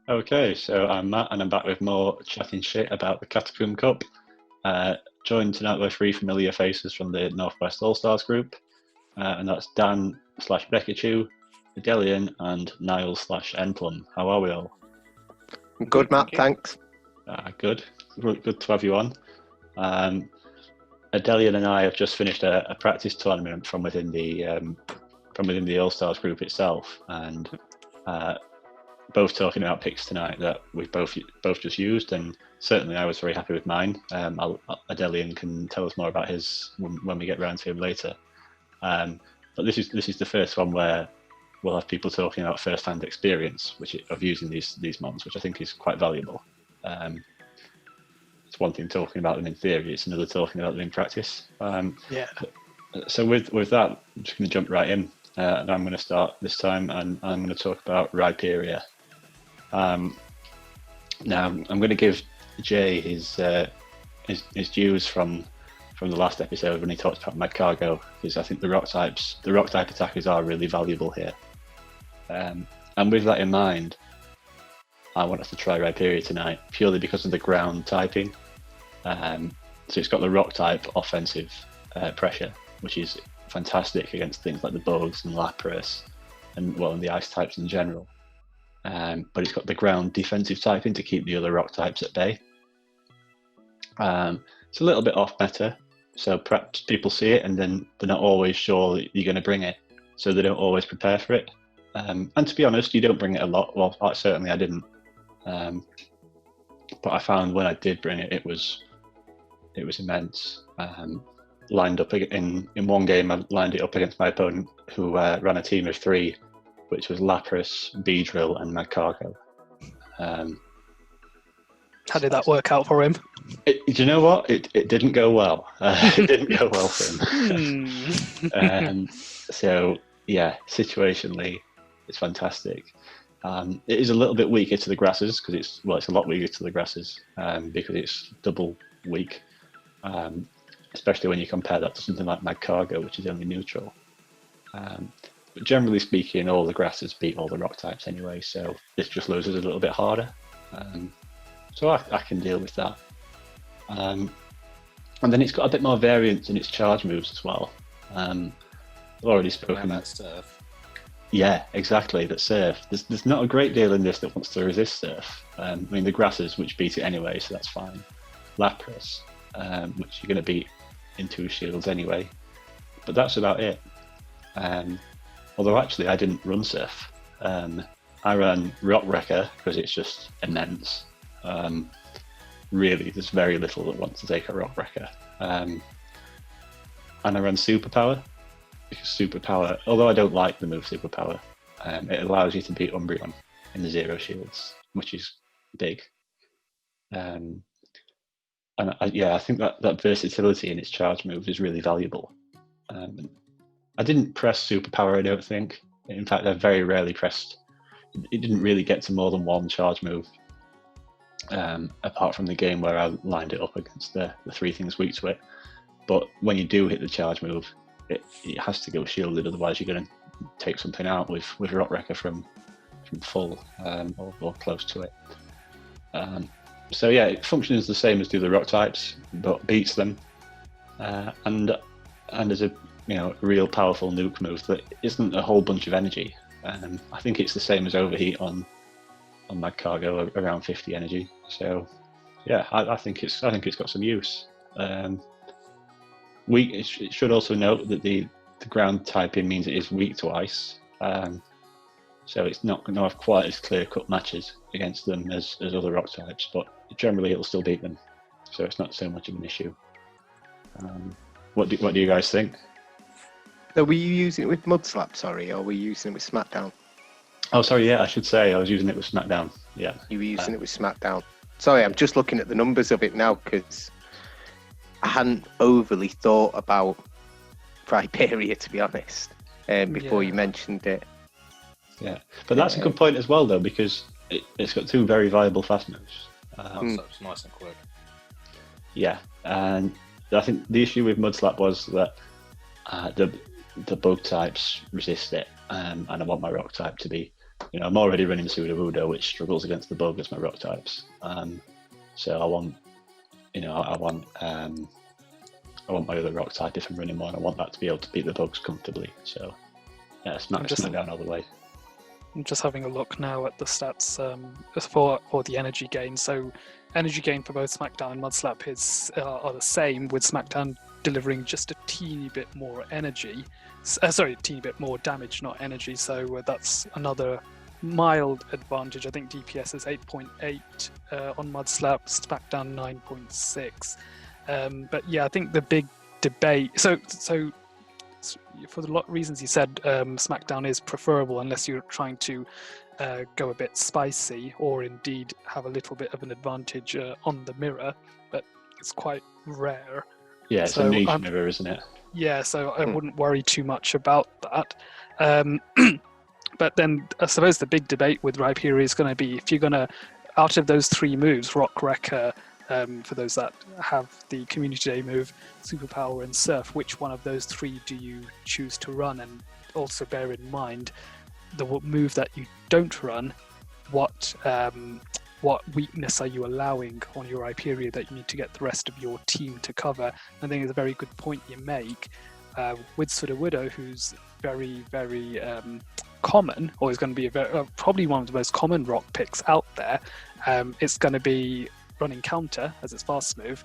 Okay, so I'm Matt, and I'm back with more chatting shit about the Catacomb Cup. Joined tonight by three familiar faces from the Northwest AllStars group, and that's Dan/Bekachu, Adelian, and Niall/Enplum. How are we all? Good, Matt, thanks. Good to have you on. Adelian and I have just finished a practice tournament from within the AllStars group itself, and both talking about picks tonight that we've both just used, and certainly I was very happy with mine. Adelian can tell us more about his when we get round to him later. But this is the first one where we'll have people talking about first-hand experience of using these mons, which I think is quite valuable. It's one thing talking about them in theory; it's another talking about them in practice. So with that, I'm just going to jump right in, and I'm going to start this time, and I'm going to talk about Rhyperior. Now I'm going to give Jay his dues from the last episode when he talked about Magcargo, because I think the rock type attackers are really valuable here. And with that in mind, I want us to try Rhyperior tonight purely because of the ground typing. So it's got the rock type offensive pressure, which is fantastic against things like the bugs and Lapras and the ice types in general. But it's got the ground defensive typing to keep the other rock types at bay. It's a little bit off meta, so perhaps people see it and then they're not always sure that you're going to bring it, so they don't always prepare for it. And to be honest, you don't bring it a lot. Well, certainly I didn't. But I found when I did bring it, it was immense. Lined up in one game, I lined it up against my opponent, who ran a team of 3, which was Lapras, Beedrill, and Magcargo. How did that work out for him? Do you know what? It didn't go well. It didn't go well for him. So yeah, situationally, it's fantastic. It is a little bit weaker to the grasses because it's a lot weaker to the grasses because it's double weak. Especially when you compare that to something like Magcargo, which is only neutral. But generally speaking, all the grasses beat all the rock types anyway, so this just loses a little bit harder. So I can deal with that. And then it's got a bit more variance in its charge moves as well. I've already spoken about Surf. Yeah, exactly, that Surf. There's not a great deal in this that wants to resist Surf. I mean, the grasses, which beat it anyway, so that's fine. Lapras, which you're going to beat in 2 shields anyway. But that's about it. Although actually I didn't run Surf. I ran Rock Wrecker because it's just immense. Really, there's very little that wants to take a Rock Wrecker. And I ran Superpower, because Superpower, although I don't like the move Superpower, it allows you to beat Umbreon in the 0 shields, which is big. And I think that versatility in its charge moves is really valuable. I didn't press Superpower, I don't think. In fact, I very rarely pressed. It didn't really get to more than 1 charge move, apart from the game where I lined it up against the 3 things weak to it. But when you do hit the charge move, it has to go shielded, otherwise you're going to take something out with Rock Wrecker from full or close to it. So yeah, it functions the same as the other rock types, but beats them, and as a real powerful nuke move that isn't a whole bunch of energy. I think it's the same as Overheat on Magcargo, around 50 energy. So yeah, I think it's got some use. It should also note that the ground typing means it is weak to ice. So it's not going to have quite as clear-cut matches against them as other rock types, but generally it'll still beat them. So it's not so much of an issue. What do you guys think? So were you using it with Mudslap, sorry, or were you using it with Smackdown? Oh, sorry, yeah, I should say I was using it with Smackdown. Yeah. You were using it with Smackdown. Sorry, I'm just looking at the numbers of it now because I hadn't overly thought about Rhyperior, to be honest, before you mentioned it. Yeah, but that's a good point as well, though, because it's got 2 very viable fast moves. So it's nice and quick. Yeah, and I think the issue with Mudslap was that the bug types resist it, and I want my rock type to be I'm already running Sudowoodo, which struggles against the bug as my rock types. So I want, I want my other rock type, if I'm running one, I want that to be able to beat the bugs comfortably. So yeah, Smackdown all the way. I'm just having a look now at the stats for the energy gain. So energy gain for both Smackdown and Mudslap are the same, with Smackdown delivering just a teeny bit more energy. Teeny bit more damage, not energy. So that's another mild advantage. I think DPS is 8.8 on Mudslap, Smackdown 9.6. But yeah, I think the big debate. So for the reasons you said, Smackdown is preferable unless you're trying to go a bit spicy, or indeed have a little bit of an advantage on the mirror. But it's quite rare. Yeah, it's a niche mirror, isn't it? Yeah, so I wouldn't worry too much about that. But then I suppose the big debate with Rhyperior is going to be, if you're going to, out of those three moves, Rock Wrecker, for those that have the Community Day move, Superpower and Surf, which one of those three do you choose to run? And also bear in mind, the move that you don't run, what weakness are you allowing on your Rhyperior that you need to get the rest of your team to cover? I think it's a very good point you make with Sudowoodo, who's very, very common, or is going to be probably one of the most common rock picks out there. It's going to be running counter as its fast move.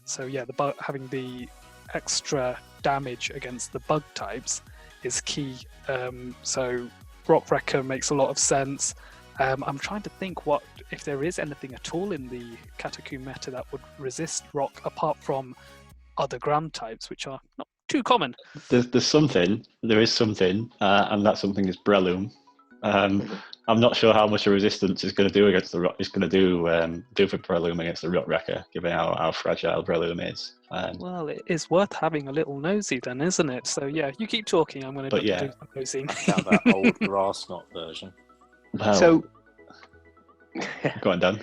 So yeah, having the extra damage against the bug types is key. So Rock Wrecker makes a lot of sense. I'm trying to think if there is anything at all in the Catacomb meta that would resist rock, apart from other ground types, which are not too common. There is something, and that something is Breloom. I'm not sure how much a resistance is going to do against the rock. It's going to do for Breloom against the Rock Wrecker, given how fragile Breloom is. Well, it is worth having a little nosy then, isn't it? So yeah, you keep talking. I'm going to do some nosy. I found that old grass knot version. Well, So, go on, Dan.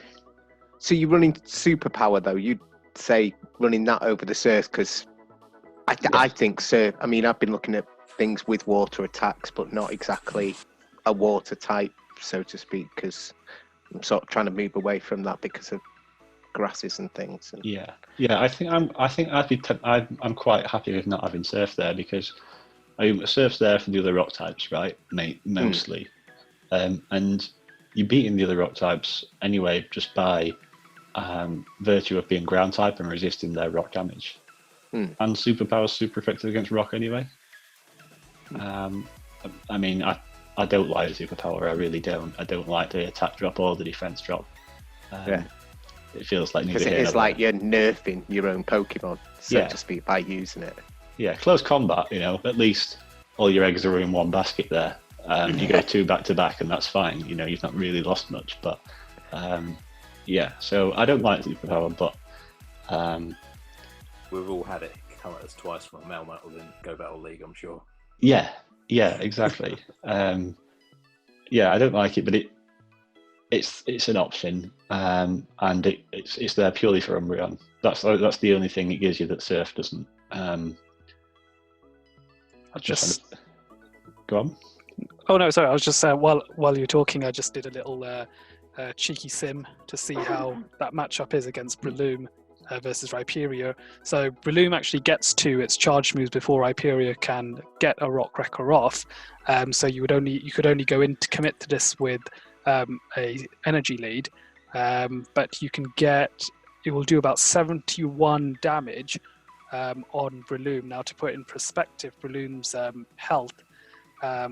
so you're running Superpower though. You'd say running that over the Surf, because I think Surf. I mean, I've been looking at things with water attacks, but not exactly a water type, so to speak, because I'm sort of trying to move away from that because of grasses and things. And... Yeah. I think I'm quite happy with not having Surf there, because Surf's there for the other rock types, right? Mostly. And you're beating the other rock types anyway just by virtue of being ground type and resisting their rock damage. And Superpower's super effective against rock anyway. I mean, I don't like the Superpower, I really don't. I don't like the attack drop or the defense drop. It feels like... Because it is like you're nerfing your own Pokemon, so to speak, by using it. Yeah, close combat, at least all your eggs are in one basket there. You go two back to back and that's fine. You've not really lost much, but so I don't like Superpower, but we've all had it come at us twice from a Male Metal in Go Battle League, I'm sure. Yeah, exactly. I don't like it, but it's an option, and it's there purely for Umbreon. That's the only thing it gives you that Surf doesn't. Go on. Oh no, sorry. I was just while you're talking, I just did a little cheeky sim to see how that matchup is against Breloom versus Rhyperior. So Breloom actually gets to its charge moves before Rhyperior can get a Rock Wrecker off. So you could only go in to commit to this with a energy lead, but it will do about 71 damage on Breloom. Now, to put it in perspective, Breloom's health,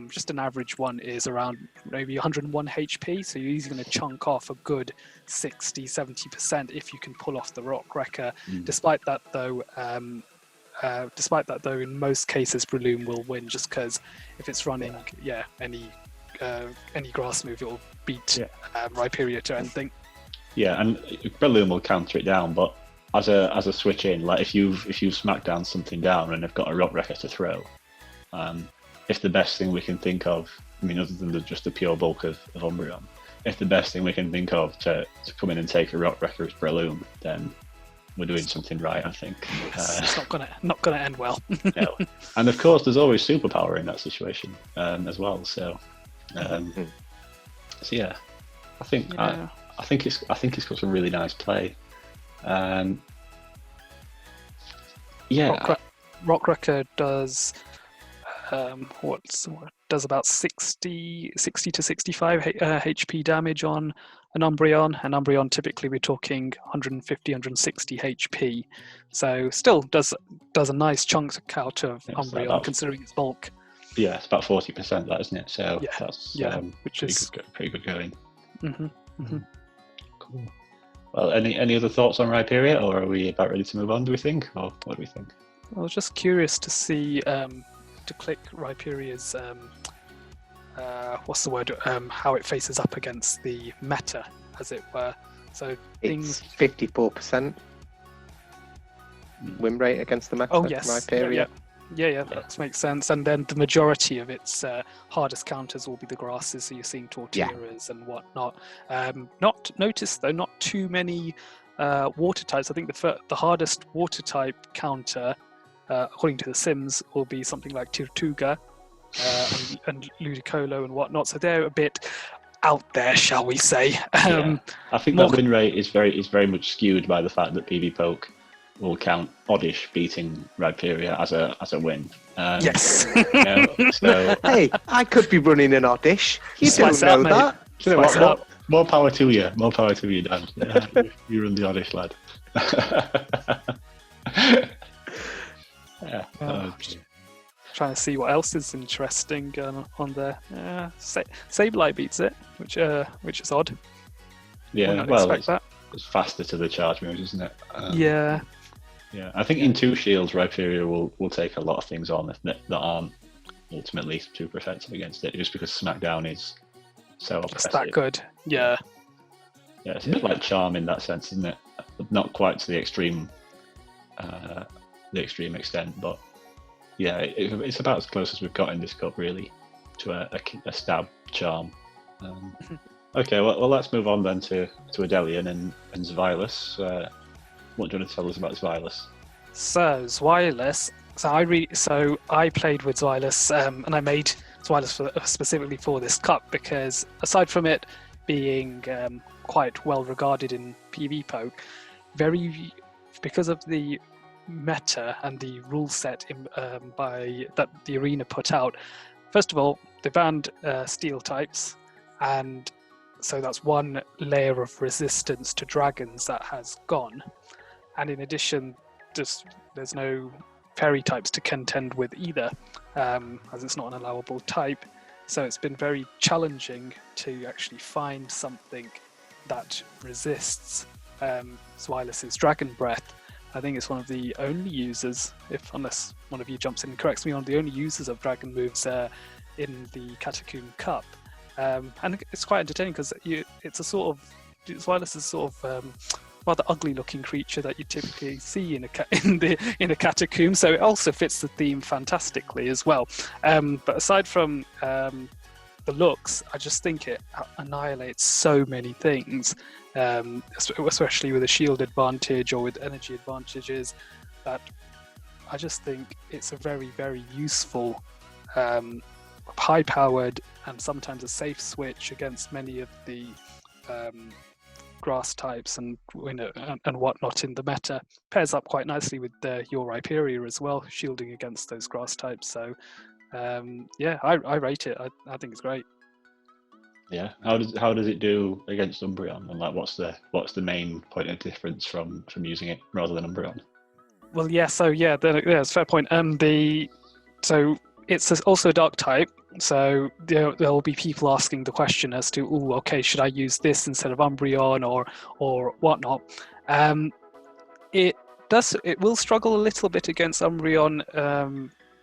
just an average one, is around maybe 101 HP, so you're easily going to chunk off a good 60-70% if you can pull off the Rock Wrecker. Despite that though, in most cases Breloom will win, just because if it's running any grass move, it will beat Rhyperior to anything. Yeah, and Breloom will counter it down, but as a switch in, like if you've smacked down something down and they've got a Rock Wrecker to throw, if the best thing we can think of, I mean, other than just the pure bulk of Umbreon, if the best thing we can think of to come in and take a Rock Wrecker is Breloom, then we're doing something right, I think. It's not gonna end well. No. And of course, there's always Superpower in that situation as well. So So yeah, I think it's got some really nice play. Rock Wrecker does does about 60 to 65 HP damage on an Umbreon. An Umbreon, typically we're talking 150, 160 HP. So still does a nice chunk out of Umbreon considering its bulk. Yeah, it's about 40% that, isn't it? So yeah, that's which pretty good going. Cool. Well, any other thoughts on Rhyperior, or are we about ready to move on, do we think? Or what do we think? I was just curious to see, to click Rhyperior's, what's the word, how it faces up against the meta, as it were. So it's 54% win rate against the meta. Oh, yes. Rhyperior. Yeah, that makes sense. And then the majority of its hardest counters will be the grasses, so you're seeing Torterras and whatnot. Not noticed though, not too many water types. I think the hardest water type counter, according to the Sims, will be something like Tirtuga and Ludicolo and whatnot. So they're a bit out there, shall we say? I think that win rate is very much skewed by the fact that PvPoke will count Oddish beating Rhyperior as a win. Yes. So hey, I could be running an Oddish. You don't know that. You know what? More power to you. More power to you, Dan. You run the Oddish, lad. Trying to see what else is interesting on there. Sableye beats it, which is odd. Yeah, well, it's faster to the charge moves, isn't it? Yeah, I think in 2 shields, Rhyperior will take a lot of things on that aren't ultimately super effective against it, just because Smackdown is so oppressive. It's that good, yeah. Yeah, it's a bit like Charm in that sense, isn't it? Not quite to the extreme extent, but yeah, it's about as close as we've got in this cup, really, to a stab Charm. Okay, well, let's move on then to Adelian and Zweilous. What do you want to tell us about Zweilous? So Zweilous, I played with Zweilous, and I made Zweilous specifically for this cup because aside from it being quite well regarded in PvPoke, because of the meta and the rule set that the arena put out. First of all, they banned steel types, and so that's one layer of resistance to dragons that has gone. And in addition, there's no fairy types to contend with either, as it's not an allowable type. So it's been very challenging to actually find something that resists Zweilous' Dragon Breath. I think it's one of the only users, unless one of you jumps in and corrects me, one of the only users of dragon moves in the Catacomb Cup. And it's quite entertaining because Zweilous is sort of rather ugly-looking creature that you typically see in a Catacomb, so it also fits the theme fantastically as well. But aside from the looks, I just think it annihilates so many things, especially with a shield advantage or with energy advantages, that I just think it's a very, very useful, high-powered and sometimes a safe switch against many of the grass types and whatnot in the meta. Pairs up quite nicely with your Rhyperior as well, shielding against those grass types. So I rate it. I think it's great. Yeah. How does it do against Umbreon? And like, what's the main point of difference from using it rather than Umbreon? Well, it's a fair point. So it's also a dark type. So there will be people asking the question as to, should I use this instead of Umbreon or whatnot? It will struggle a little bit against Umbreon,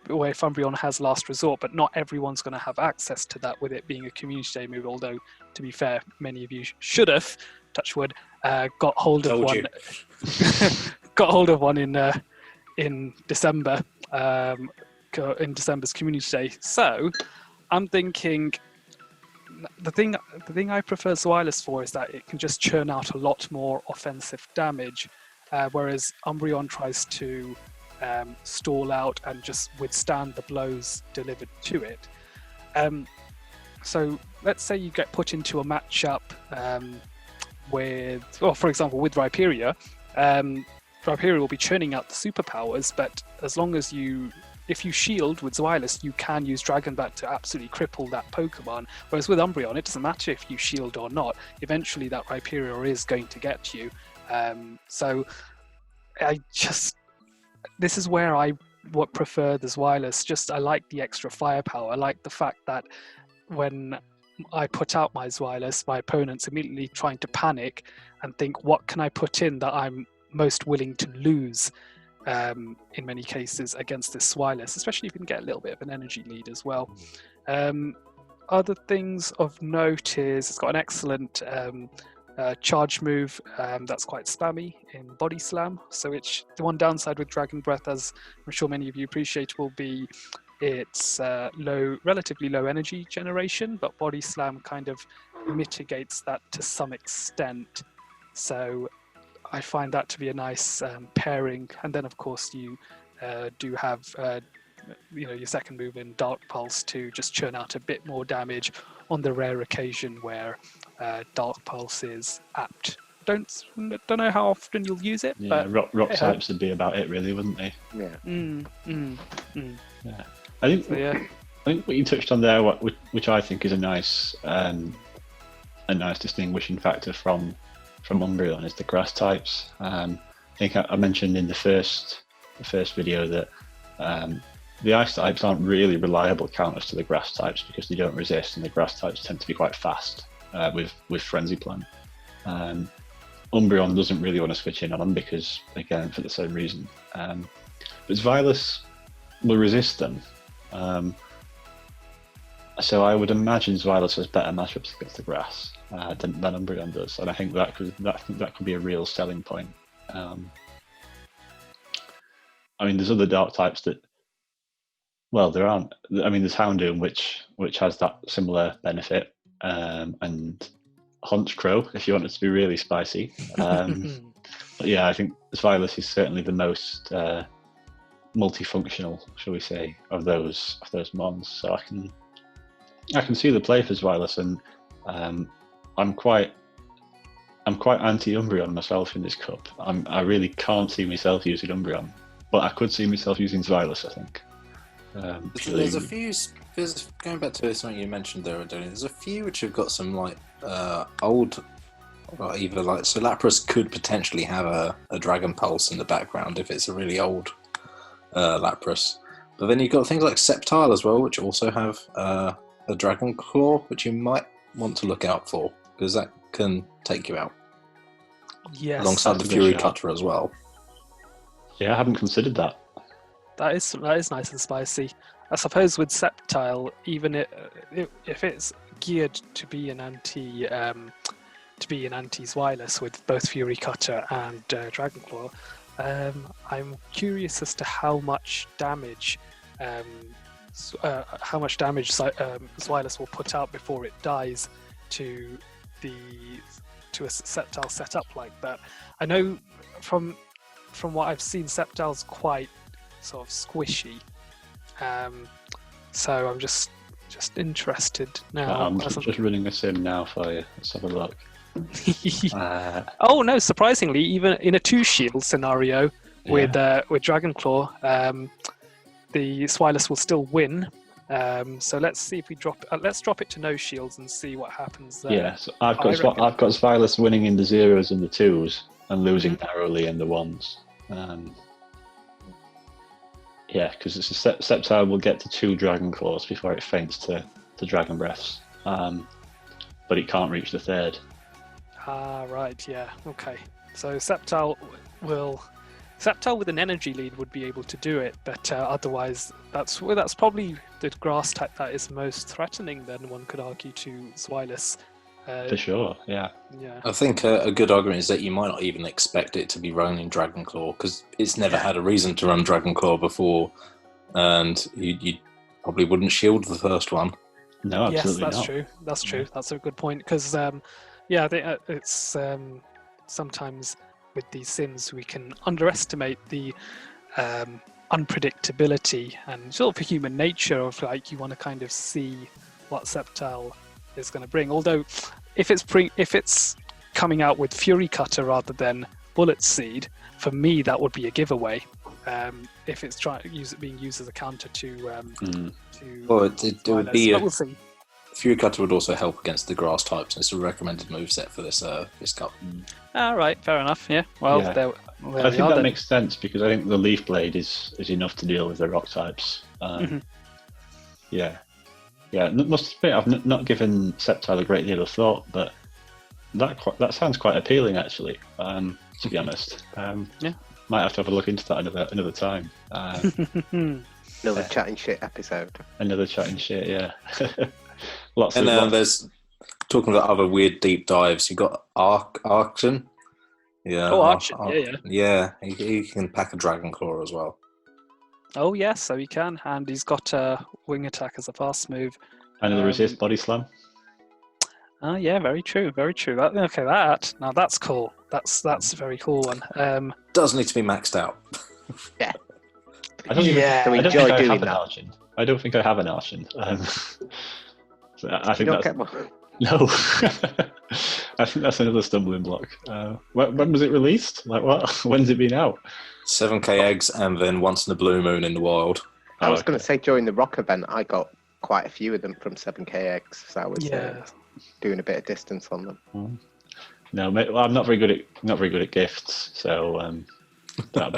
where if Umbreon has last resort, but not everyone's going to have access to that with it being a community day move. Although, to be fair, many of you should have, touch wood, got hold of one. Got hold of one in December. In December's community day. So I'm thinking the thing I prefer Zweilous for is that it can just churn out a lot more offensive damage, whereas Umbreon tries to stall out and just withstand the blows delivered to it. So let's say you get put into a matchup with, well, for example, with Rhyperior. Rhyperior will be churning out the superpowers, but as long as if you shield with Zweilous, you can use Dragon Bat to absolutely cripple that Pokemon. Whereas with Umbreon, it doesn't matter if you shield or not. Eventually, that Rhyperior is going to get you. So this is where I would prefer the Zweilous. I like the extra firepower. I like the fact that when I put out my Zweilous, my opponent's immediately trying to panic and think, what can I put in that I'm most willing to lose in many cases against this Zweilous, especially if you can get a little bit of an energy lead as well. Other things of note is it's got an excellent charge move that's quite spammy in Body Slam. So the one downside with Dragon Breath, as I'm sure many of you appreciate, will be it's relatively low energy generation, but Body Slam kind of mitigates that to some extent. So I find that to be a nice pairing. And then, of course, you do have your second move in Dark Pulse to just churn out a bit more damage on the rare occasion where Dark Pulse is apt. Don't know how often you'll use it. Yeah, but rock types would be about it, really, wouldn't they? Yeah. Yeah. I think what you touched on there, which I think is a nice distinguishing factor from Umbreon, is the grass types. I think I mentioned in the first video that the ice types aren't really reliable counters to the grass types because they don't resist, and the grass types tend to be quite fast with Frenzy Plant. Umbreon doesn't really want to switch in on them because, again, for the same reason. But Zweilous will resist them. So I would imagine Zweilous has better matchups against the grass than Umbreon does, and I think that could be a real selling point. I mean, there's other dark types that, well, there aren't. I mean, there's Houndoom, which has that similar benefit, and Honchkrow, if you want it to be really spicy. But yeah, I think Zweilous is certainly the most multifunctional, shall we say, of those mons. So I can see the play for Zweilous, and I'm quite anti Umbreon myself in this cup. I really can't see myself using Umbreon, but I could see myself using Zweilous, I think. There's a few. Going back to something you mentioned there, Adoni, there's a few which have got some old. Well, either so Lapras could potentially have a Dragon Pulse in the background if it's a really old Lapras. But then you've got things like Sceptile as well, which also have a Dragon Claw, which you might want to look out for, because that can take you out. Yes. Alongside the Fury Cutter as well. Yeah, I haven't considered that. That is nice and spicy. I suppose with Sceptile, even if it's geared to be an anti Zweilous with both Fury Cutter and Dragon Claw, I'm curious as to how much damage Zweilous will put out before it dies to a Sceptile setup like that. I know from what I've seen, Sceptile's quite sort of squishy, so I'm just interested now. I'm just running a sim now for you. Let's have a look. Oh no! Surprisingly, even in a 2-shield scenario with Dragon Claw, the Zweilous will still win. So let's see if we let's drop it to no shields and see what happens there. Yeah, so I've got Zweilous winning in the 0s and the 2s and losing narrowly in the 1s. Yeah, because it's a Sceptile will get to 2 Dragon Claws before it faints to Dragon Breaths, but it can't reach the 3rd. Ah, right, yeah, okay. So Sceptile with an energy lead would be able to do it, but otherwise that's probably the grass type that is most threatening, then one could argue, to Zweilous. For sure, yeah. I think a good argument is that you might not even expect it to be running Dragon Claw, because it's never had a reason to run Dragon Claw before, and you probably wouldn't shield the first one. No, absolutely not. Yes, true. That's true. That's a good point, because I think it's sometimes with these sims we can underestimate the unpredictability and sort of human nature of you want to kind of see what Sceptile is going to bring. Although, if it's coming out with Fury Cutter rather than Bullet Seed, for me that would be a giveaway. If it's being used as a counter to Well, it would be. But we'll see. Fury Cutter would also help against the grass types. It's a recommended moveset for this cup. All right, fair enough. Yeah. Well, Yeah. there I think that makes sense because I think the Leaf Blade is enough to deal with the rock types. Yeah. Must admit, I've not given Sceptile a great deal of thought, but that sounds quite appealing actually. To be honest, Yeah. Might have to have a look into that another time. Another chatting shit episode. Another chatting shit, yeah. Lots. There's talking about other weird deep dives. You got Arction. Yeah. Oh, Archon. Yeah. Yeah, he can pack a Dragon Claw as well. Oh yes, so he can, and he's got a wing attack as a fast move. Another resist body slam. Oh yeah, very true, very true. Now that's cool. That's a very cool one. Does need to be maxed out. Yeah. I don't enjoy think I doing have an that. Archon. I don't think I have an Archon. So I You think don't that's get one. no. I think that's another stumbling block. When was it released? Like what? When's it been out? 7k eggs, and then once in a blue moon in the wild. I was going to say during the rock event, I got quite a few of them from 7k eggs. So I was doing a bit of distance on them. No, mate, well, I'm not very good at gifts, so that'll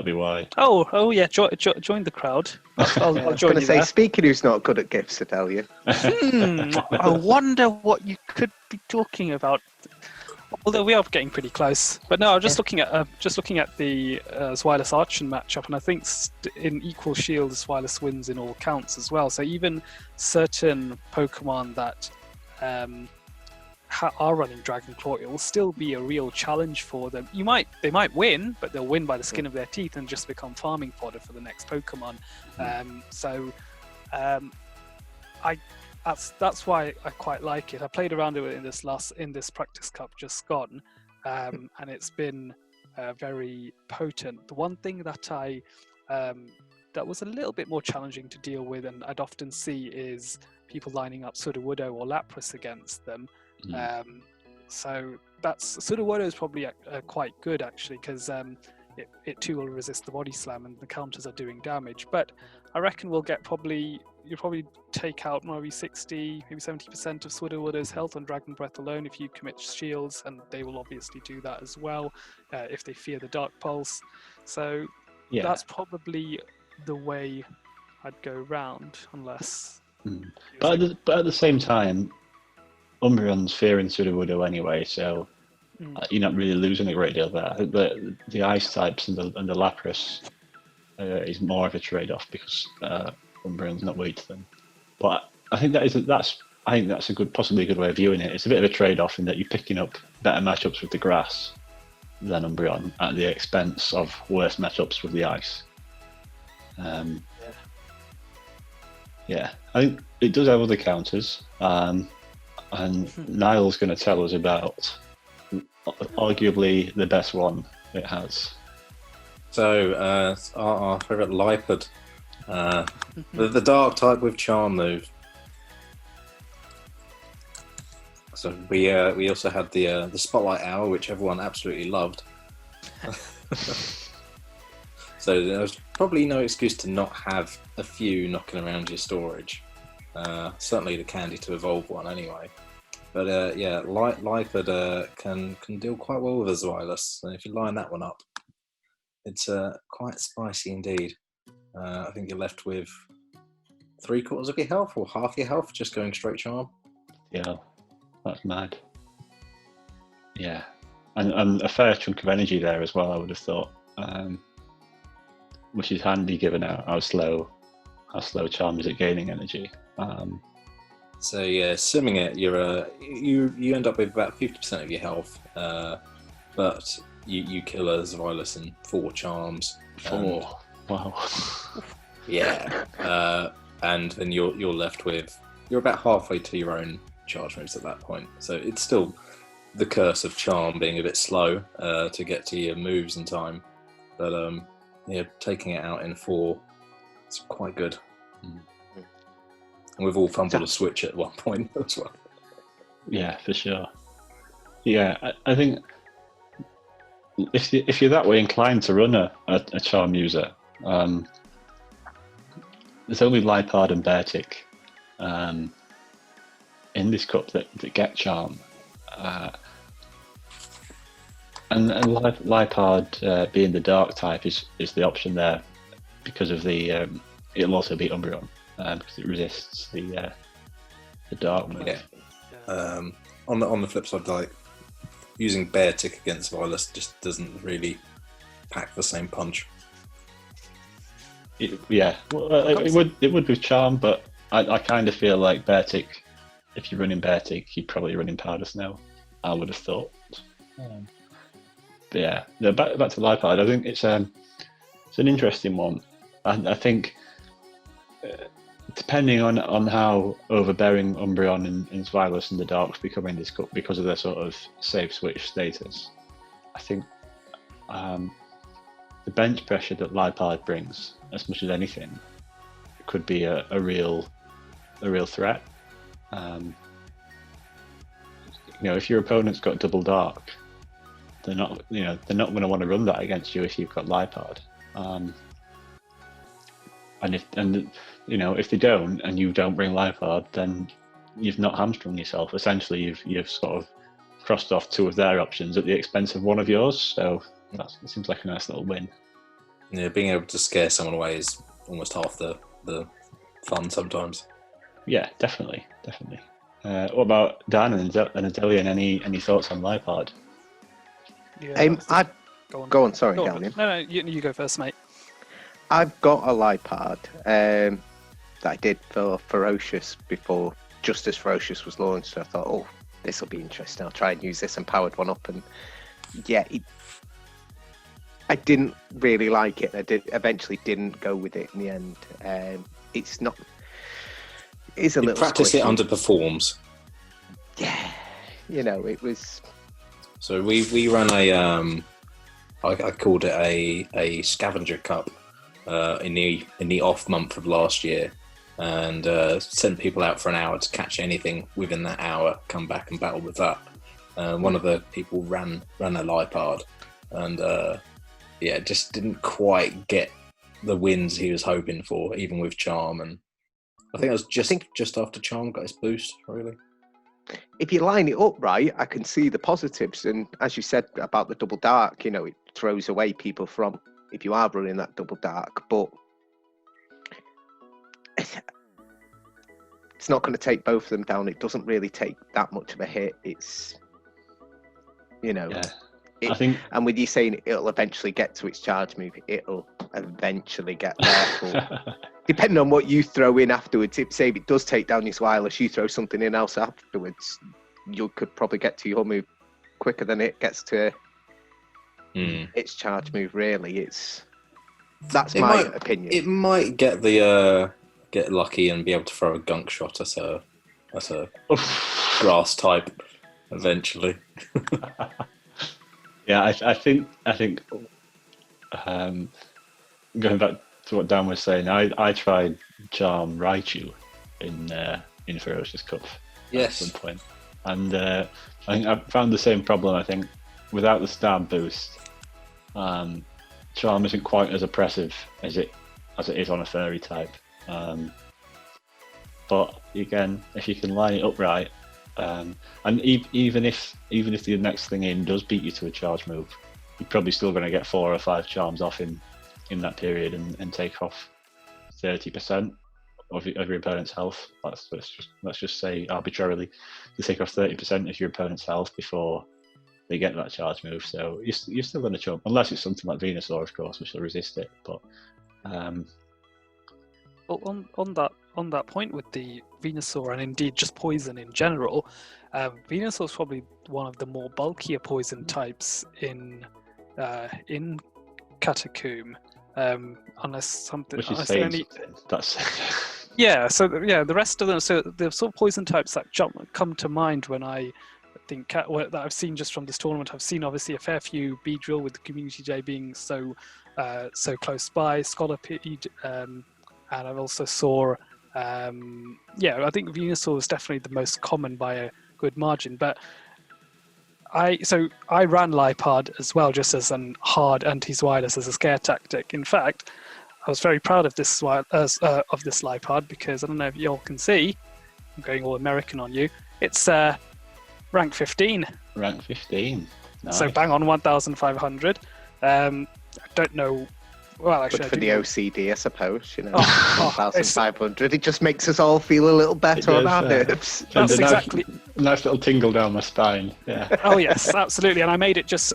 be why. Oh yeah, join the crowd. I'll I was join going to you say, there. speaking who's not good at gifts, I tell you. I wonder what you could be talking about. Although we are getting pretty close, but no, I'm just looking at the Zweilous Archon matchup, and I think in equal shields, Zweilous wins in all counts as well. So even certain Pokemon that are running Dragon Claw, it will still be a real challenge for them. They might win, but they'll win by the skin of their teeth and just become farming fodder for the next Pokemon. That's why I quite like it. I played around with it in this practice cup just gone, and it's been very potent. The one thing that that was a little bit more challenging to deal with, and I'd often see, is people lining up Sudowoodo or Lapras against them. So Sudowoodo is probably quite good actually, because it too will resist the body slam and the counters are doing damage. But I reckon you'll probably take out maybe 60, maybe 70% of Sudowoodo's health on Dragon Breath alone if you commit shields, and they will obviously do that as well if they fear the Dark Pulse. So that's probably the way I'd go round, unless. But at the same time, Umbreon's fearing Sudowoodo anyway, so you're not really losing a great deal there. The ice types and the Lapras is more of a trade-off because Umbreon's not weak to them. But I think that's possibly a good way of viewing it. It's a bit of a trade-off in that you're picking up better matchups with the grass than Umbreon at the expense of worse matchups with the ice. Yeah, I think it does have other counters, and Niall's going to tell us about arguably the best one it has. So, our favourite Liepard, the dark type with charm move. So we also had the Spotlight Hour, which everyone absolutely loved. So there's probably no excuse to not have a few knocking around your storage. Certainly the candy to evolve one anyway. But Liepard can deal quite well with a Zweilous, and if you line that one up, it's quite spicy indeed. I think you're left with 3/4 of your health or half your health just going straight charm. Yeah, that's mad. Yeah, and a fair chunk of energy there as well, I would have thought, which is handy given how slow charm is at gaining energy. So yeah, simming it, you end up with about 50% of your health, but you kill a Zweilous in 4 charms. 4. Wow. Yeah, and then you're left with, you're about halfway to your own charge moves at that point. So it's still the curse of charm being a bit slow to get to your moves in time, but taking it out in 4, it's quite good. And we've all fumbled a switch at one point as well. Yeah, for sure. Yeah, I think if you're that way inclined to run a charm user, there's only Liepard and Beartic in this cup that get charm. And Liepard being the dark type is the option there because of the it'll also beat Umbreon because it resists the dark move. Yeah. On the flip side, like using Beartic against Zweilous just doesn't really pack the same punch. It would with charm, but I kind of feel like Beartic. If you're running Beartic, you'd probably running Powder Snow. I would have thought. But yeah, back to Liepard. I think it's an interesting one. I think depending on how overbearing Umbreon and Zweilous and the Darks become in this cup because of their sort of safe switch status, I think the bench pressure that Liepard brings, as much as anything, could be a real threat. If your opponent's got double dark, they're not going to want to run that against you if you've got Liepard. If they don't, and you don't bring Liepard, then you've not hamstrung yourself. Essentially, you've sort of crossed off two of their options at the expense of one of yours. So it seems like a nice little win. Yeah, being able to scare someone away is almost half the fun sometimes. Yeah, definitely. What about Dan and Adelian? Any thoughts on Liepard? Yeah, go on. Sorry, Dalian. No, you go first, mate. I've got a Liepard that I did for Ferocious before Justice Ferocious was launched. So I thought, this will be interesting. I'll try and use this and powered one up. And yeah, I didn't really like it. Eventually didn't go with it in the end. It's not. It's a little. Practice squishy. it underperforms. Yeah, it was. So we ran a I called it a scavenger cup in the off month of last year, and sent people out for an hour to catch anything within that hour, come back and battle with that. One of the people ran a Liepard, and just didn't quite get the wins he was hoping for, even with charm. And I think it was just after charm got his boost, really. If you line it up right, I can see the positives. And as you said about the double dark, it throws away people from if you are running that double dark. But it's not going to take both of them down. It doesn't really take that much of a hit. It's, I think. And with you saying it'll eventually get to its charge move, it'll eventually get there. But depending on what you throw in afterwards, say if it does take down your Zweilous, you throw something in else afterwards, you could probably get to your move quicker than it gets to its charge move. Really, that's my opinion. It might get get lucky and be able to throw a gunk shot at a grass type eventually. Yeah, I think going back to what Dan was saying, I tried Charm Raichu in Ferocious Cup at some point, and I think I found the same problem. I think without the stab boost, Charm isn't quite as oppressive as it is on a fairy type. But again, if you can line it up right, and even if the next thing in does beat you to a charge move, you're probably still going to get 4 or 5 charms off in that period and take off 30% of your opponent's health. Let's just say arbitrarily, you take off 30% of your opponent's health before they get that charge move. So you're still going to chump, unless it's something like Venusaur, of course, which will resist it. But well, on that point with the Venusaur and indeed just poison in general, Venusaur is probably one of the more bulkier poison types in Catacomb. Unless something, which is saying something. That's yeah. So the rest of them. So the sort of poison types that come to mind when I think that I've seen just from this tournament. I've seen obviously a fair few Beedrill with the Community Day being so close by, Scolipede, and I've also saw Yeah, I think Venusaur was definitely the most common by a good margin. But I ran Liepard as well, just as an hard anti-Zweilous as a scare tactic. In fact, I was very proud of this Liepard because I don't know if you all can see. I'm going all American on you. It's rank 15. Rank 15. Nice. So bang on 1,500. I don't know. Well, actually, but for the OCD, I suppose, 1,500. It's... It just makes us all feel a little better on our nerves. That's exactly. Nice little tingle down my spine. Yeah. Oh yes, absolutely. And I made it just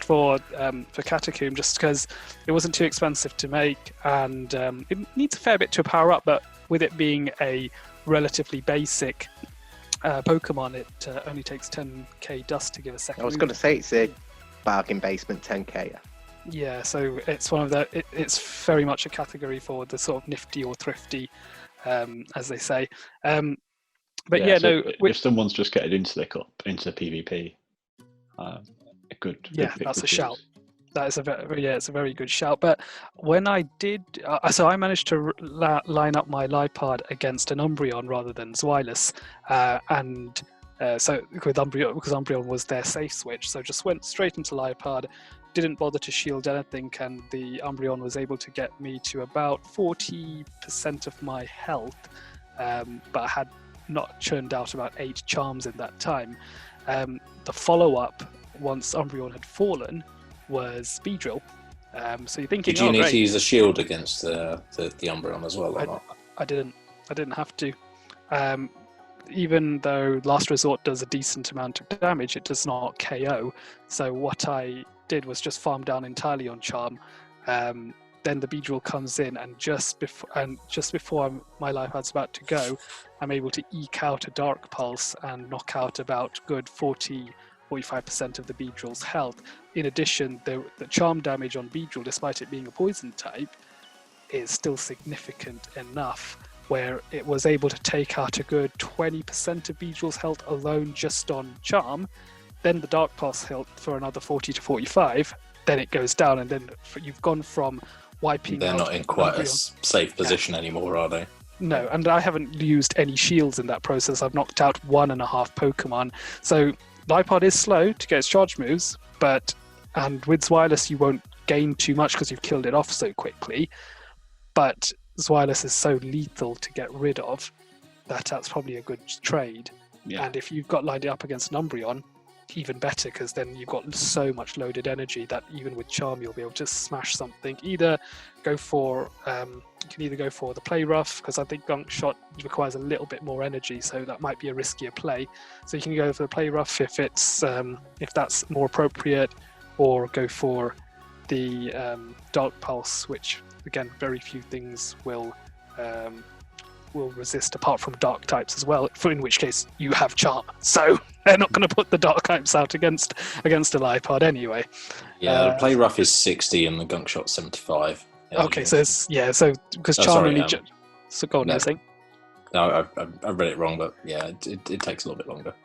for Catacomb, just because it wasn't too expensive to make, and it needs a fair bit to power up. But with it being a relatively basic Pokemon, it only takes 10k dust to give a second. I was going to say it's a bargain basement 10k. Yeah, so it's one of the. It's very much a category for the sort of nifty or thrifty, as they say. But if someone's just getting into into PvP, a good. That's a shout. That is it's a very good shout. But when I did, so I managed to line up my Liepard against an Umbreon rather than Zweilous, so with Umbreon, because Umbreon was their safe switch, so just went straight into Liepard. Didn't bother to shield anything, and the Umbreon was able to get me to about 40% of my health, but I had not churned out about 8 charms in that time. The follow-up, once Umbreon had fallen, was Beedrill. So you're thinking, did you need to use a shield against the Umbreon as well, or not? I didn't have to. Even though Last Resort does a decent amount of damage, it does not KO. So what I did was just farm down entirely on Charm. Then the Beedrill comes in, and just before my Liepard's about to go, I'm able to eke out a Dark Pulse and knock out about good 45% of the Beedrill's health. In addition, the Charm damage on Beedrill, despite it being a poison type, is still significant enough where it was able to take out a good 20% of Beedrill's health alone just on Charm. Then the Dark Pulse health for another 40 to 45. Then it goes down, and then you've gone from wiping. They're not in quite a safe position anymore, are they? No, and I haven't used any shields in that process. I've knocked out 1.5 Pokemon. So Liepard is slow to get its charge moves, and with Zweilous you won't gain too much because you've killed it off so quickly. But Zweilous is so lethal to get rid of that's probably a good trade. Yeah. And if you've got lined it up against an Umbreon, even better, because then you've got so much loaded energy that even with Charm you'll be able to smash something. You can either go for the Play Rough, because I think Gunk Shot requires a little bit more energy, so that might be a riskier play. So you can go for the Play Rough if that's more appropriate, or go for the Dark Pulse, which again very few things will resist apart from dark types as well, in which case you have Charm, so they're not going to put the dark types out against a Liepard anyway. The Play Rough is 60 and the Gunk Shot 75. Okay, so because Charm only so go on, I think. No, I read it wrong, but yeah, it takes a little bit longer.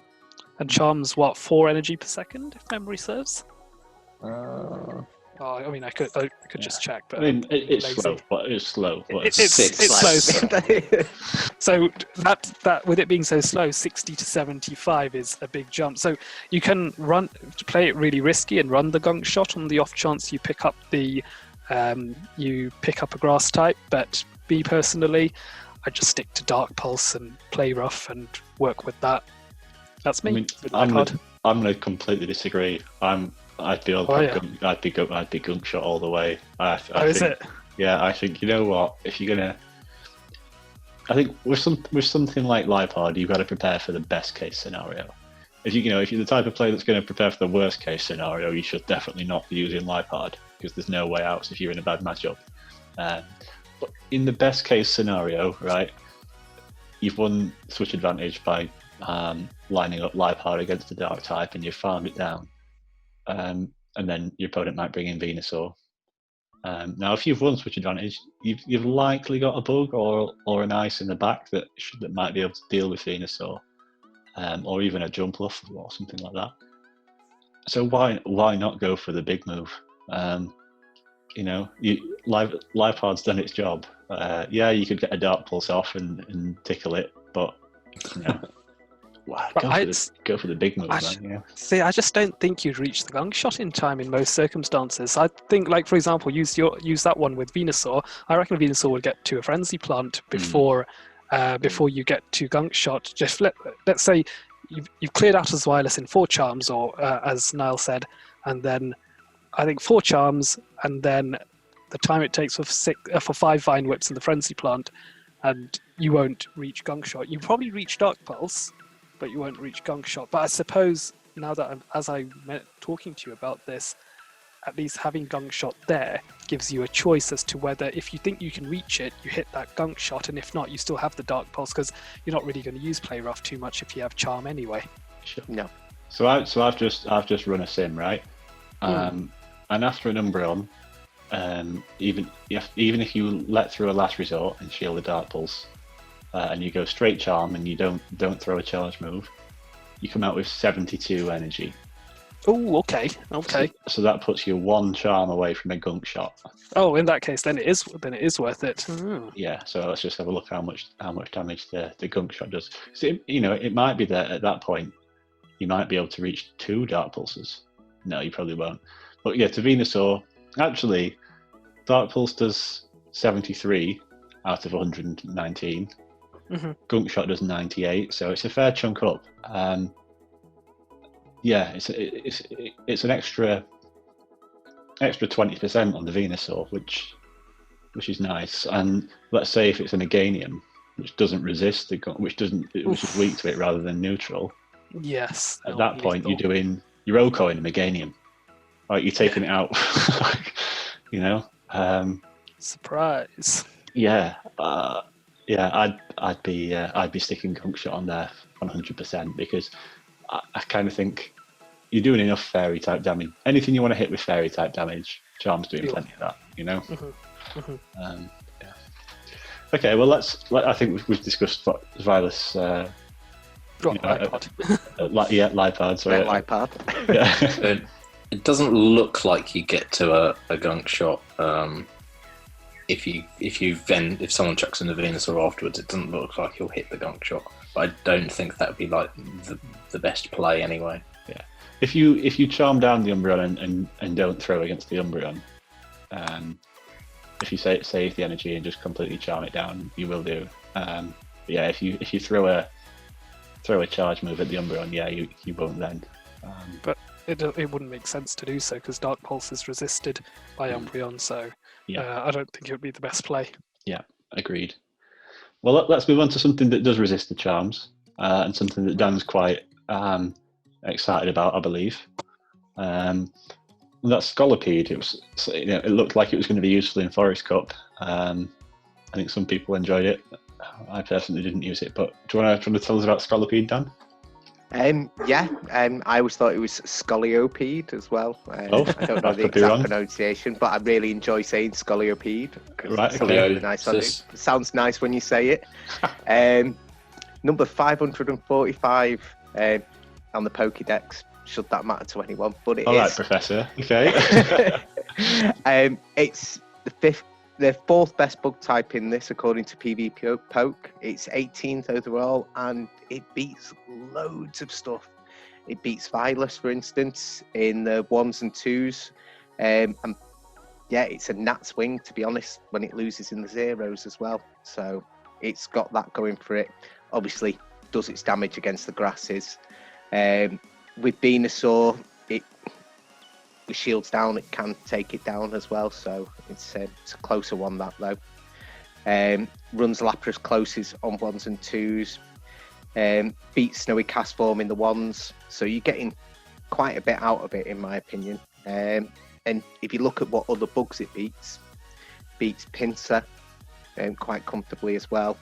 And Charm's 4 energy per second, if memory serves. I mean, I could just check, but I mean, it's slow. But it's slow. It's slow. So that with it being so slow, 60 to 75 is a big jump. So you can play it really risky and run the Gunk Shot on the off chance you pick up a grass type. But me personally, I just stick to Dark Pulse and Play Rough and work with that. That's me. I mean, I'm going to completely disagree. I'd be Gunk Shot all the way. I think, yeah, I think, you know what? If you're gonna, I think with something like Liepard, you've got to prepare for the best case scenario. If you're the type of player that's going to prepare for the worst case scenario, you should definitely not be using Liepard, because there's no way out if you're in a bad matchup. But in the best case scenario, right, you've won switch advantage by lining up Liepard against the dark type, and you've farmed it down. And then your opponent might bring in Venusaur. Now, if you've won switch advantage, you've likely got a bug or an ice in the back that might be able to deal with Venusaur, or even a jump luff or something like that. So why not go for the big move? Liepard's done its job. Yeah, you could get a Dark Pulse off and tickle it, but go for the big move, man. See, I just don't think you'd reach the gunk shot in time in most circumstances. I think, like for example, use that one with Venusaur. I reckon Venusaur would get to a Frenzy Plant before you get to gunk shot. Just let's say you've cleared out a Zweilous in 4 charms, or as Niall said, and then I think 4 charms, and then the time it takes for 5 Vine Whips and the Frenzy Plant, and you won't reach gunk shot. You probably reach Dark Pulse, but you won't reach gunk shot. But I suppose now that as I met talking to you about this, at least having gunk shot there gives you a choice as to whether, if you think you can reach it, you hit that gunk shot, and if not, you still have the Dark Pulse, because you're not really going to use Play Rough too much if you have Charm anyway. Sure. No. So I've just run a sim, right? And after an Umbreon, even if you let through a Last Resort and shield the Dark Pulse, and you go straight Charm and you don't throw a charge move, you come out with 72 energy. Oh, okay. So that puts you 1 charm away from a gunk shot. Oh, in that case, then it is worth it. Oh. Yeah. So let's just have a look how much damage the gunk shot does. So it might be that at that point you might be able to reach 2 Dark Pulses. No, you probably won't. But yeah, to Venusaur, actually, Dark Pulse does 73 out of 119. Mm-hmm. Gunk shot does 98, so it's a fair chunk up. Yeah, it's an extra 20% on the Venusaur, which is nice. And let's say if it's a Meganium, which doesn't resist the gunk, which is weak to it rather than neutral. Yes. At that point, you're doing your Oko in a Meganium. Like you're taking it out, Surprise. Yeah. I'd be sticking gunk shot on there 100%, because I kind of think you're doing enough fairy type damage. Anything you want to hit with fairy type damage, Charm's doing plenty of that. Mm-hmm. Mm-hmm. Yeah. Okay, well I think we've discussed Zweilous. Liepard. Sorry, Liepard. Yeah. It doesn't look like you get to a gunk shot. If someone chucks in the Venusaur afterwards, it doesn't look like you'll hit the gunk shot. But I don't think that would be like the best play anyway. Yeah. If you charm down the Umbreon and don't throw against the Umbreon, if you save the energy and just completely charm it down, you will do. But yeah, if you throw a charge move at the Umbreon, yeah, you won't then. But it wouldn't make sense to do so, because Dark Pulse is resisted by Umbreon, so I don't think it would be the best play. Yeah, agreed. Well, let's move on to something that does resist the charms, and something that Dan's quite excited about, I believe. And that's Scolipede. It looked like it was going to be useful in Forest Cup. I think some people enjoyed it. I personally didn't use it, but do you want to tell us about Scolipede, Dan? I always thought it was Scolipede as well. I don't know the exact pronunciation, but I really enjoy saying Scolipede, because it's really nice. It sounds nice when you say it. Number 545 on the Pokédex. Should that matter to anyone? But it is. All right, Professor. Okay. It's the 4th best bug type in this, according to PvP Poke. It's 18th overall, and it beats loads of stuff. It beats Zweilous, for instance, in the 1s and 2s. And yeah, it's a gnat's wing, to be honest, when it loses in the 0s as well. So it's got that going for it. Obviously, does its damage against the grasses. With Venusaur, with shields down, it can take it down as well, so it's a closer one, that though. Runs Lapras closes on 1s and 2s. Beats Snowy Castform in the 1s, so you're getting quite a bit out of it, in my opinion. And if you look at what other bugs it beats Pinsir quite comfortably as well.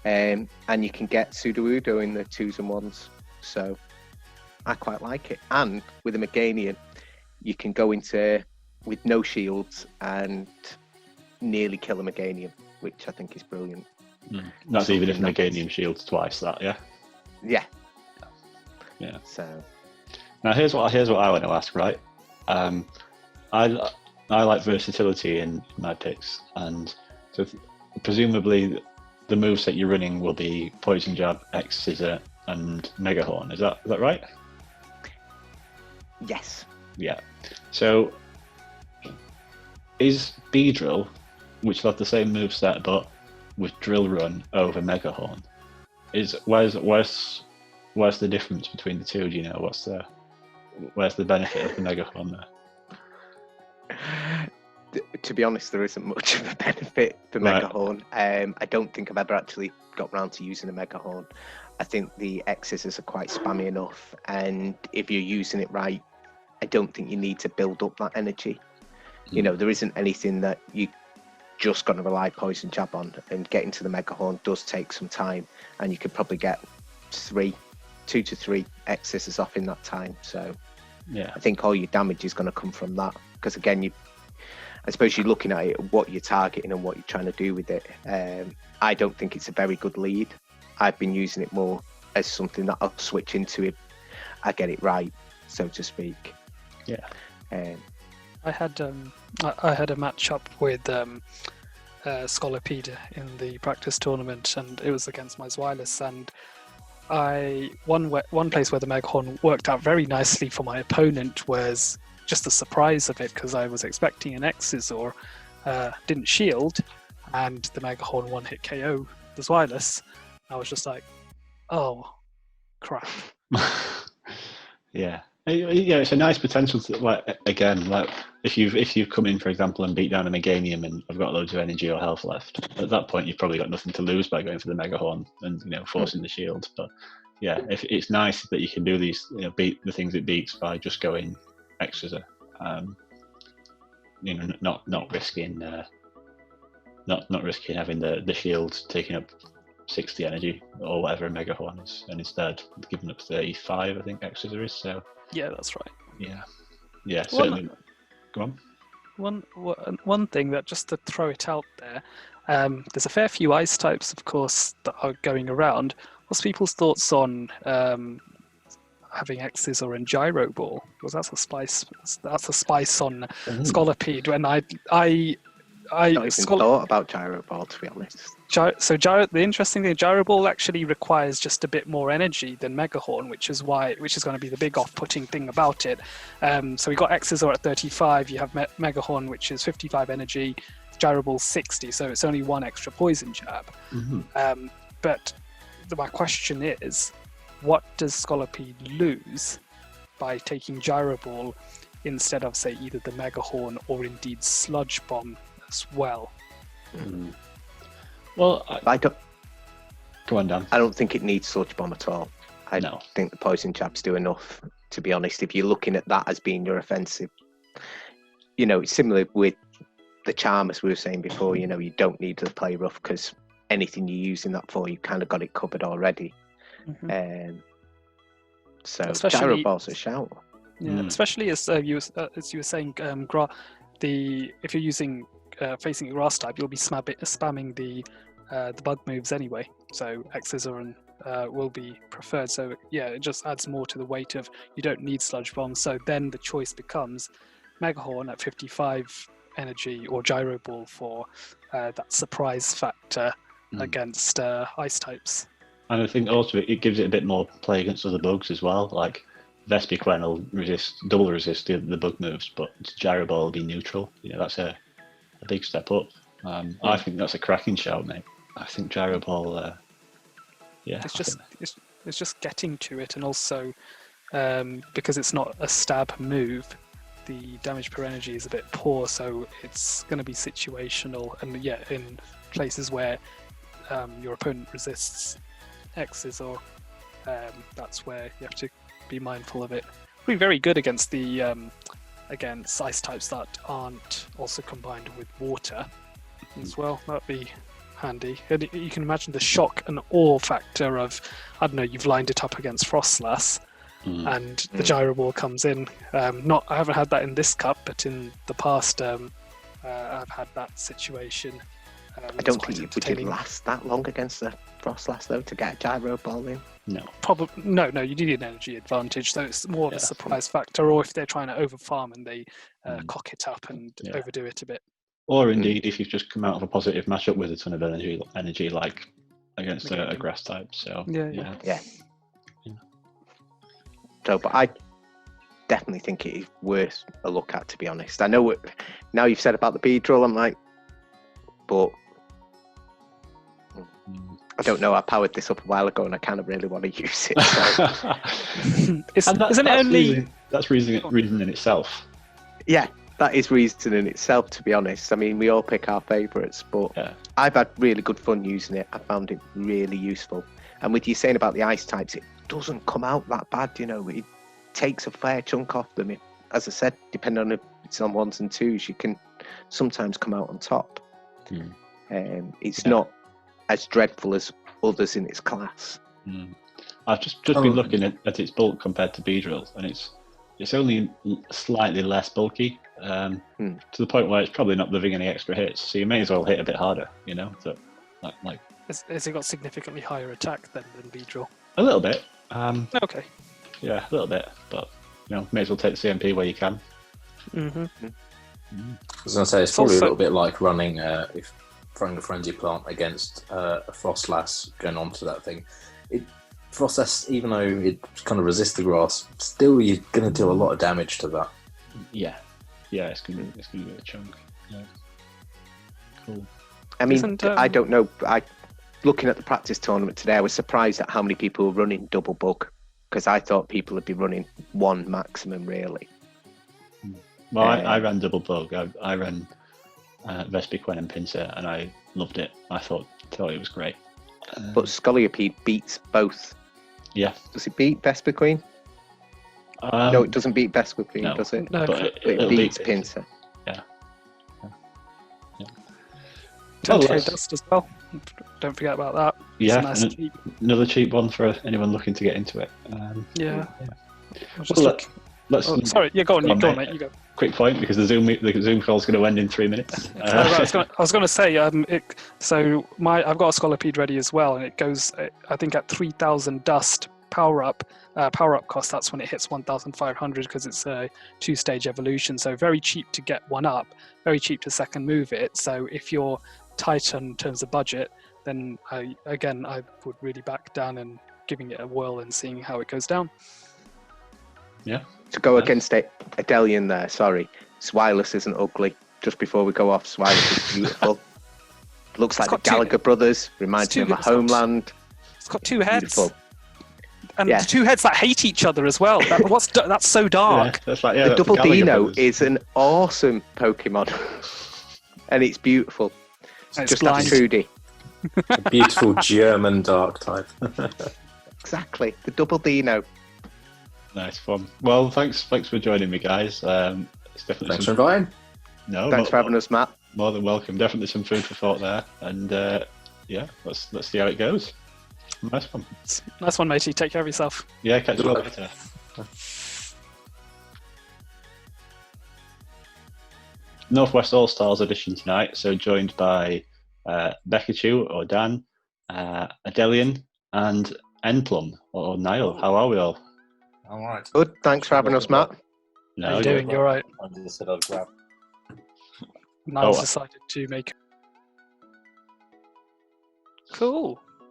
And you can get Sudowoodo in the 2s and 1s, so I quite like it. And with a Meganium, you can go into with no shields and nearly kill a Meganium, which I think is brilliant. That's even if Meganium shields twice, that, yeah? Yeah. So now here's what I want to ask, right? I I like versatility in my picks, and so presumably the moves that you're running will be Poison Jab, X Scissor, and Mega Horn. Is that right? Yes. Yeah. So is Beedrill, which will have the same moveset but with Drill Run over Mega Horn, where's the difference between the two? Do you know where's the benefit of the Mega Horn there? To be honest, there isn't much of a benefit for Mega Horn. I don't think I've ever actually got round to using a Mega Horn. I think the X's are quite spammy enough, and if you're using it right, I don't think you need to build up that energy. You know, there isn't anything that you just got to rely Poison Jab on, and getting to the Mega Horn does take some time, and you could probably get 2 to 3 X's off in that time. So yeah, I think all your damage is going to come from that, because again, I suppose you're looking at it, what you're targeting and what you're trying to do with it. I don't think it's a very good lead. I've been using it more as something that I'll switch into if I get it right, so to speak. Yeah. I had a match up with Scolipede in the practice tournament, and it was against my Zweilous, and one place where the Mega Horn worked out very nicely for my opponent was just the surprise of it, because I was expecting an X's or didn't shield, and the Mega Horn one-hit KO the Zweilous. I was just like, oh, crap. Yeah, it's a nice potential to, if you've come in, for example, and beat down a Meganium and I've got loads of energy or health left, at that point you've probably got nothing to lose by going for the Mega Horn and forcing the shield. But yeah, if it's nice that you can do these, beat the things it beats by just going extras, not risking having the shield taking up 60 energy or whatever a Mega Horn is, and instead giving up 35, I think extras is. So yeah, that's right. Yeah, certainly. Go on. One thing that, just to throw it out there, there's a fair few ice types, of course, that are going around. What's people's thoughts on having X's or in Gyro Ball? Because that's a spice on Scolipede. When I not even thought about Gyro Ball, to be honest. The interesting thing, Gyro Ball actually requires just a bit more energy than Mega Horn, which is going to be the big off-putting thing about it. So we got X's at 35. You have Mega Horn, which is 55 energy. Gyro Ball 60, so it's only one extra Poison Jab. Mm-hmm. But my question is, what does Scolipede lose by taking Gyro Ball instead of, say, either the Mega Horn or indeed Sludge Bomb as well? Well, I don't. Go on, Dan. I don't think it needs Sludge Bomb at all. I think the Poison Jabs do enough, to be honest. If you're looking at that as being your offensive, it's similar with the Charm, as we were saying before. You don't need to play rough, because anything you're using that for, you kind of got it covered already. Mm-hmm. So Gyro Ball's a shout. Yeah, especially as you were saying, if you're using facing a grass type, you'll be spamming the bug moves anyway. So X's will be preferred. So yeah, it just adds more to the weight of, you don't need Sludge Bomb. So then the choice becomes Mega Horn at 55 energy or Gyro Ball for that surprise factor against ice types. And I think also it gives it a bit more play against other bugs as well. Like Vespiquen will double resist the bug moves, but Gyro Ball will be neutral. That's a big step up. I think that's a cracking shout, mate. I think Gyro Ball, it's just getting to it, and also because it's not a stab move, the damage per energy is a bit poor, so it's going to be situational. And in places where your opponent resists X's, or that's where you have to be mindful of it. It'll be very good against the against ice types that aren't also combined with water as well. That'd be handy. And you can imagine the shock and awe factor of, I don't know, you've lined it up against Frostlass and the Gyro Ball comes in. I haven't had that in this cup, but in the past I've had that situation I don't think you would last that long against the Frostlass though to get a gyro ball in. No. Probably no. You need an energy advantage, so it's more of a surprise factor. Or if they're trying to overfarm and they cock it up and overdo it a bit. Or indeed, if you've just come out of a positive matchup with a ton of energy like against a grass type. So yeah. So, but I definitely think it is worth a look at, to be honest. I know now you've said about the Beedrill, I'm like, but I don't know. I powered this up a while ago, and I kind of really want to use it. So. Isn't it only? That's reason in itself. Yeah, that is reason in itself. To be honest, I mean, we all pick our favourites, but I've had really good fun using it. I found it really useful. And with you saying about the ice types, it doesn't come out that bad. You know, it takes a fair chunk off them. As I said, depending on if it's on 1s and 2s, you can sometimes come out on top. It's not as dreadful as others in its class. I've just been looking at its bulk compared to Beedrill, and it's only slightly less bulky, to the point where it's probably not living any extra hits. So you may as well hit a bit harder, you know. So, like has it got significantly higher attack than Beedrill? A little bit. Okay. Yeah, a little bit, but you know, may as well take the CMP where you can. I was going to say it's probably a little bit like running throwing a Frenzy Plant against a Frostlass going on to that thing. Frostlass, even though it kind of resists the grass, still you're going to do a lot of damage to that. Yeah, it's going to be a chunk. Yeah. Cool. I mean, I don't know. Looking at the practice tournament today, I was surprised at how many people were running Double Bug, because I thought people would be running 1 maximum, really. Well, I ran Double Bug. I ran Vespiquen and Pinsir, and I loved it. I thought it was great. But Scolipede beats both. Yeah. Does it beat Vespiquen? No, it doesn't beat Vespiquen, does it? No, but it beats Pinsir. Yeah. Dust as well. Don't forget about that. Yeah, nice another cheap one for anyone looking to get into it. Sorry, go on, mate. You go. Quick point, because the Zoom call is going to end in 3 minutes. I was going to say, I've got a Scolipede ready as well, and it goes, I think, at 3,000 dust power up cost. That's when it hits 1,500, because it's a 2-stage evolution. So very cheap to get one up, very cheap to second move it. So if you're tight in terms of budget, then I would really back down and giving it a whirl and seeing how it goes down. Yeah. To go against Adelian there, sorry. Zweilous isn't ugly. Just before we go off, Zweilous is beautiful. Looks like the Gallagher brothers. Reminds me of my homeland. It's got 2 heads. Beautiful. And 2 heads that hate each other as well. That's so dark. Yeah, that's the Double Dino is an awesome Pokemon. And it's beautiful. It's just like Trudy. A beautiful German dark type. Exactly. The Double Dino. Nice fun. Well, thanks for joining me, guys. It's definitely thanks for inviting. No, thanks for having us, Matt. More than welcome. Definitely some food for thought there, and let's see how it goes. Nice one. Nice one, matey. Take care of yourself. Yeah, catch you later. Northwest AllStars edition tonight. So joined by Bekachu or Dan, Adelian, and Enplum or Niall. How are we all? All right. Good. Thanks for having us, Matt. How are you doing? You're right. I just said I'd grab. Niall's decided to make. Cool.